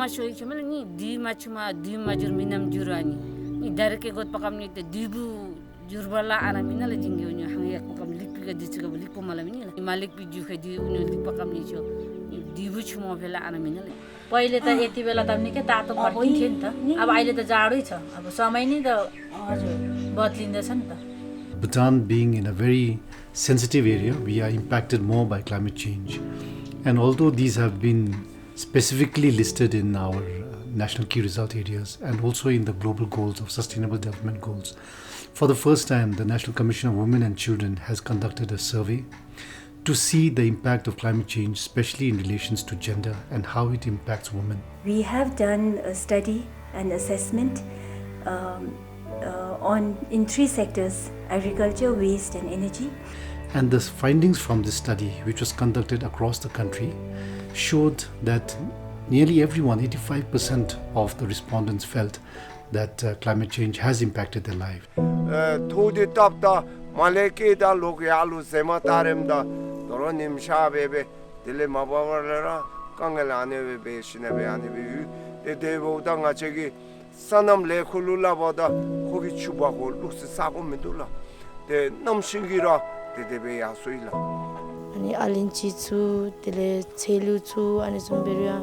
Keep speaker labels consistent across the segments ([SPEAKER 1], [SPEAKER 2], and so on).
[SPEAKER 1] shoy chama ni di majur minam jurani ni darke got pakam ni te dibu jurbala ana minala jingi unyo hangyak pakam likpi ga dichiga likpo malamini la malik bi ju khadi unyo lik pakam ni cho dibu chmo bela ana minala
[SPEAKER 2] पहिले त यति बेला त निकै तातो भइन्थ्यो नि त अब अहिले त जाडै छ अब समय नै त हजुर बदलिँदैछ नि त
[SPEAKER 3] Bhutan being in a very sensitive area, we are impacted more by climate change. And although these have been specifically listed in our national key result areas and also in the global goals of sustainable development goals, for the first time the National Commission of Women and Children has conducted a survey to see the impact of climate change, especially in relations to gender and how it impacts women.
[SPEAKER 4] We have done a study and assessment in 3 sectors: agriculture, waste and energy.
[SPEAKER 3] And the findings from this study, which was conducted across the country, showed that nearly everyone, 85% of the respondents felt that climate change has impacted their life.
[SPEAKER 5] sanam le khulula boda khogi chuba ko luksi sako medula de nam singira de debe ya soila
[SPEAKER 6] ani alinchi chu tele chelu chu ani zumberia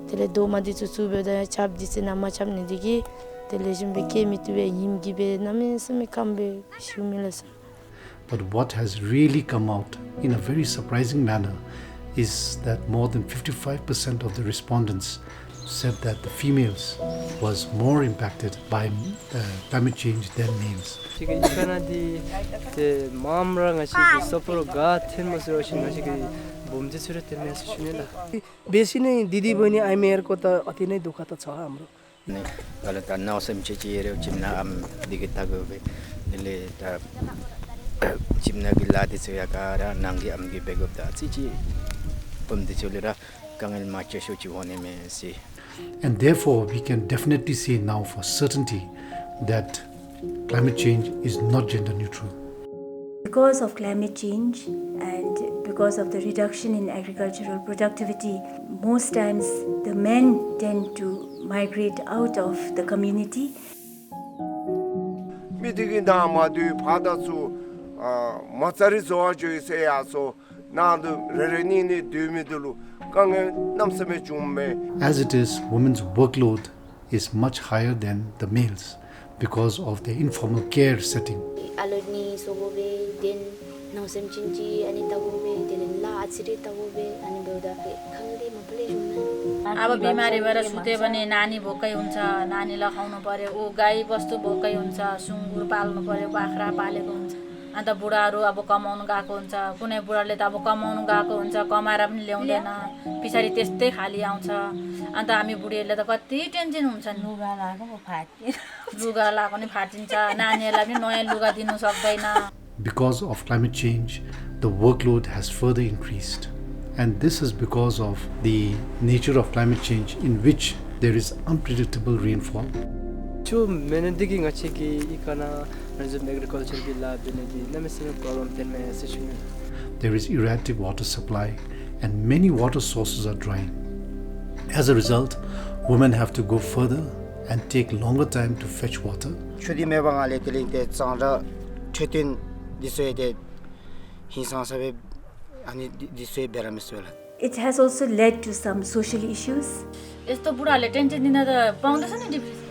[SPEAKER 6] tele doma di chu beda chap di se nama chap ni digi tele jumbe ke mitwe yimgi be name seme kambe shumilasa.
[SPEAKER 3] But what has really come out in a very surprising manner is that more than 55% of the respondents said that the females was more impacted by climate change than males.
[SPEAKER 7] बेसी नै दिदी बहिनी आइमेहरुको त अति नै दुःख त छ हाम्रो
[SPEAKER 8] नै गलत नौसम चिचिरे चिमना am digita gobe ले ta चिमना गिला दिसे याकारा नांगी amgi begobda चिची पमदि चलेरा कंगल माचे सोची होने में से.
[SPEAKER 3] And therefore, we can definitely say now for certainty that climate change is not gender neutral.
[SPEAKER 4] Because of climate change and because of the reduction in agricultural productivity, most times the men tend to migrate out of the community.
[SPEAKER 5] 미디기 나마도 바다수 마차리 좋아져 있어야서 나도 레레니니 dümi들로
[SPEAKER 3] As it is, women's workload is much higher than the males because of their informal care setting.
[SPEAKER 2] अब बिमारी भएर सुते भने नानी भोकै हुन्छ नानीलाई खुवाउनु पर्यो उ गाई बस्तु भोकै हुन्छ सुँगुर पाल्नु पर्यो बाख्रा पालेको हुन्छ अन्त बुढाहरू अब कमाउनु गएको हुन्छ कुनै बुढाले त अब कमाउनु गएको हुन्छ कमाएर पनि ल्याउँदैन पिछाडी त्यस्तै खाली आउँछ अन्त हामी बुढीहरुले त कति टेन्सन हुन्छ लुगा लाको नि फाटिन्छ नानीहरुलाई पनि नयाँ लुगा दिनु सक्दैन.
[SPEAKER 3] Because of climate change, the workload has further increased, and this is because of the nature of climate change in which there is unpredictable rainfall.
[SPEAKER 7] Chu menendigi ngachiki ikana agriculture ki lab denegi namesime problem tenme situation.
[SPEAKER 3] There is erratic water supply and many water sources are drying. As a result, women have to go further and take longer time to fetch water.
[SPEAKER 8] Chudi mebangale telinte changra chetin disoede hinsan sabe ani disoe berameswela.
[SPEAKER 4] It has also led to some social issues.
[SPEAKER 2] यस्तो बुढाले tension दिन त पाउँदैछ नि depression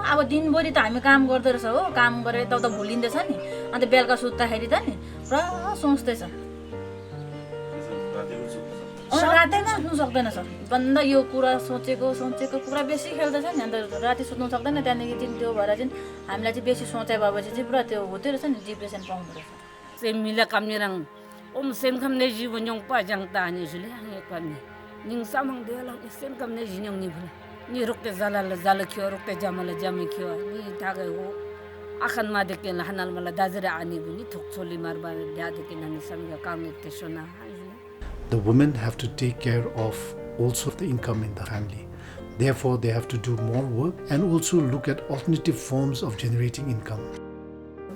[SPEAKER 2] अब दिनभरि त हामी काम गर्दै रहेछ हो काम गरेर त भुलिँदैछ नि अन्त बेलुका सुत्दाखेरि त नि पुरा सोच्दैछ रातै सुत्नु सक्दैन सर बन्द यो कुरा सोचेको कुरा बेसी खेल्दैछ नि अन्त राति सुत्नु सक्दैन त्यहाँदेखि चाहिँ त्यो भएर चाहिँ हामीलाई चाहिँ बेसी सोचाइ भएपछि चाहिँ पुरा त्यो हुँदै रहेछ नि डिप्रेसन पाउँदो रहेछ.
[SPEAKER 1] Semila kamnyang sem kamne jiwon yung pa jang ta ni jule ang ekpami ning samang de lang sem kamne jinyong ni bula ni rokte zala kyo rokte jamala jame kyo ni taga ho akan ma de ken hanal mala dazira ani buni thokcholi marba dia de ken ani samga kamne te shona.
[SPEAKER 3] The women have to take care of also the income in the family. Therefore, they have to do more work and also look at alternative forms of generating income.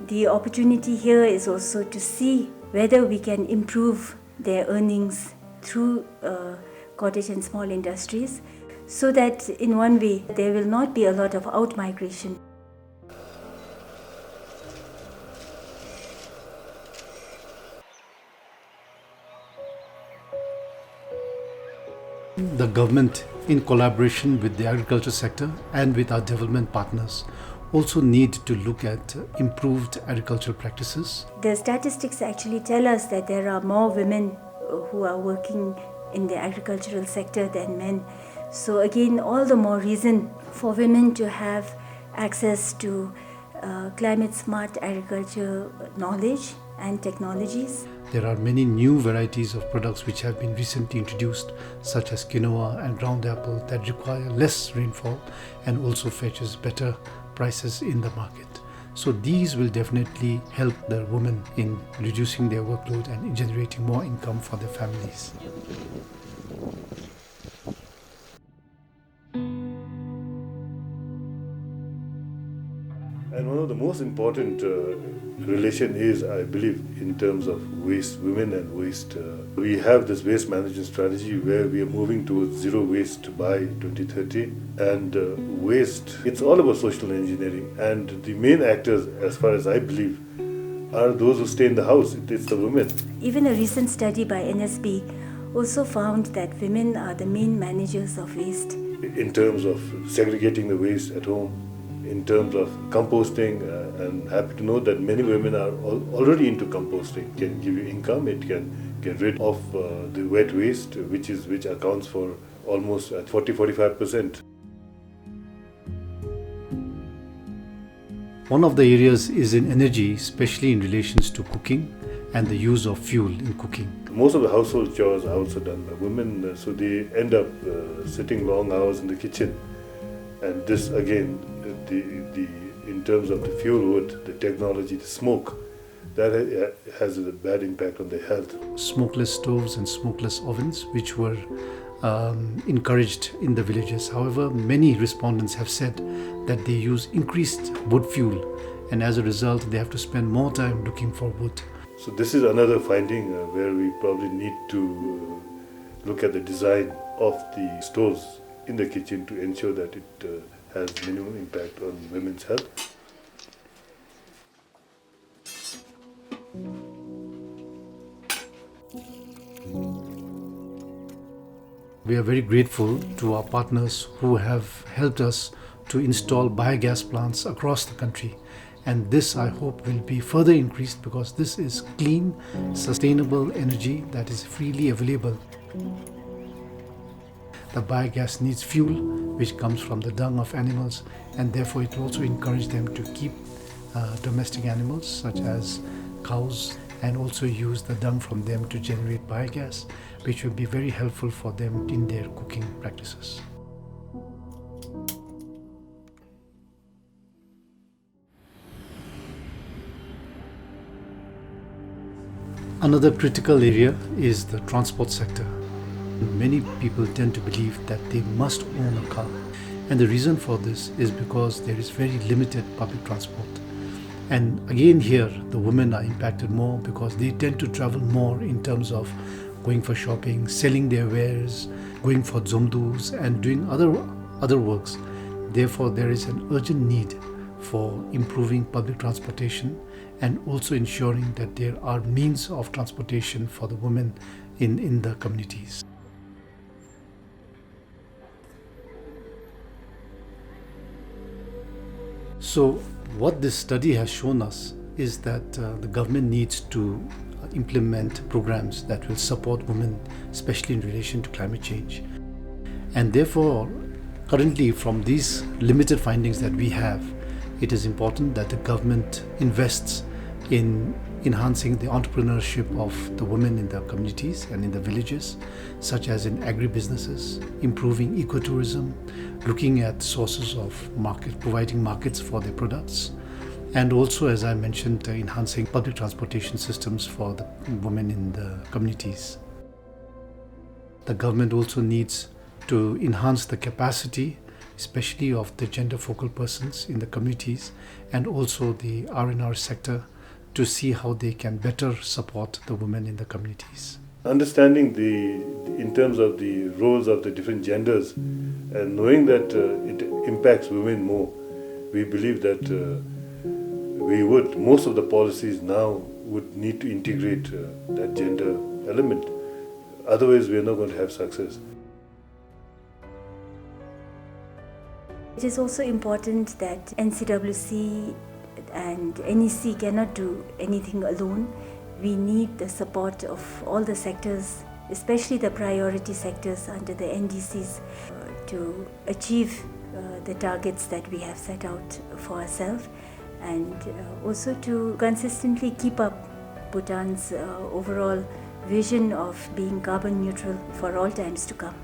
[SPEAKER 4] The opportunity here is also to see whether we can improve their earnings through cottage and small industries so that in one way there will not be a lot of out-migration.
[SPEAKER 3] The government, in collaboration with the agriculture sector and with our development partners, also need to look at improved agricultural practices.
[SPEAKER 4] The statistics actually tell us that there are more women who are working in the agricultural sector than men. So again, all the more reason for women to have access to climate smart agriculture knowledge and technologies.
[SPEAKER 3] There are many new varieties of products which have been recently introduced, such as quinoa and ground apple, that require less rainfall and also fetches better prices in the market. So these will definitely help the women in reducing their workload and generating more income for their families.
[SPEAKER 9] And one of the most important relation is, I believe, in terms of waste, women and waste. We have this waste management strategy where we are moving towards zero waste by 2030. And waste, it's all about social engineering. And the main actors, as far as I believe, are those who stay in the house. It's the women.
[SPEAKER 4] Even a recent study by NSB also found that women are the main managers of waste.
[SPEAKER 9] In terms of segregating the waste at home, in terms of composting, and happy to know that many women are already into composting. It can give you income, it can get rid of the wet waste, which accounts for almost 40-45%.
[SPEAKER 3] One of the areas is in energy, especially in relations to cooking and the use of fuel in cooking.
[SPEAKER 9] Most of the household chores are also done by women, so they end up sitting long hours in the kitchen. And this again, in terms of the fuel wood, the technology, the smoke, that has a bad impact on their health.
[SPEAKER 3] Smokeless stoves and smokeless ovens, which were encouraged in the villages. However, many respondents have said that they use increased wood fuel, and as a result, they have to spend more time looking for wood.
[SPEAKER 9] So this is another finding where we probably need to look at the design of the stoves in the kitchen to ensure that it has minimum impact on women's health.
[SPEAKER 3] We are very grateful to our partners who have helped us to install biogas plants across the country. And this, I hope, will be further increased because this is clean, sustainable energy that is freely available. The biogas needs fuel, which comes from the dung of animals, and therefore it will also encourage them to keep domestic animals such as cows and also use the dung from them to generate biogas, which will be very helpful for them in their cooking practices. Another critical area is the transport sector. Many people tend to believe that they must own a car, and the reason for this is because there is very limited public transport. And again here, the women are impacted more because they tend to travel more in terms of going for shopping, selling their wares, going for zomdus and doing other works. Therefore, there is an urgent need for improving public transportation and also ensuring that there are means of transportation for the women in the communities. So what this study has shown us is that the government needs to implement programs that will support women, especially in relation to climate change. And therefore, currently from these limited findings that we have, it is important that the government invests in enhancing the entrepreneurship of the women in the communities and in the villages, such as in agribusinesses, improving ecotourism, looking at sources of market, providing markets for their products, and also, as I mentioned, enhancing public transportation systems for the women in the communities. The government also needs to enhance the capacity, especially of the gender focal persons in the communities and also the R&R sector, to see how they can better support the women in the communities.
[SPEAKER 9] understanding in terms of the roles of the different genders and knowing that it impacts women more, we believe that most of the policies now would need to integrate that gender element. Otherwise, we are not going to have success.
[SPEAKER 4] It is also important that NCWC and NEC cannot do anything alone. We need the support of all the sectors, especially the priority sectors under the NDCs, to achieve the targets that we have set out for ourselves, and also to consistently keep up Bhutan's overall vision of being carbon neutral for all times to come.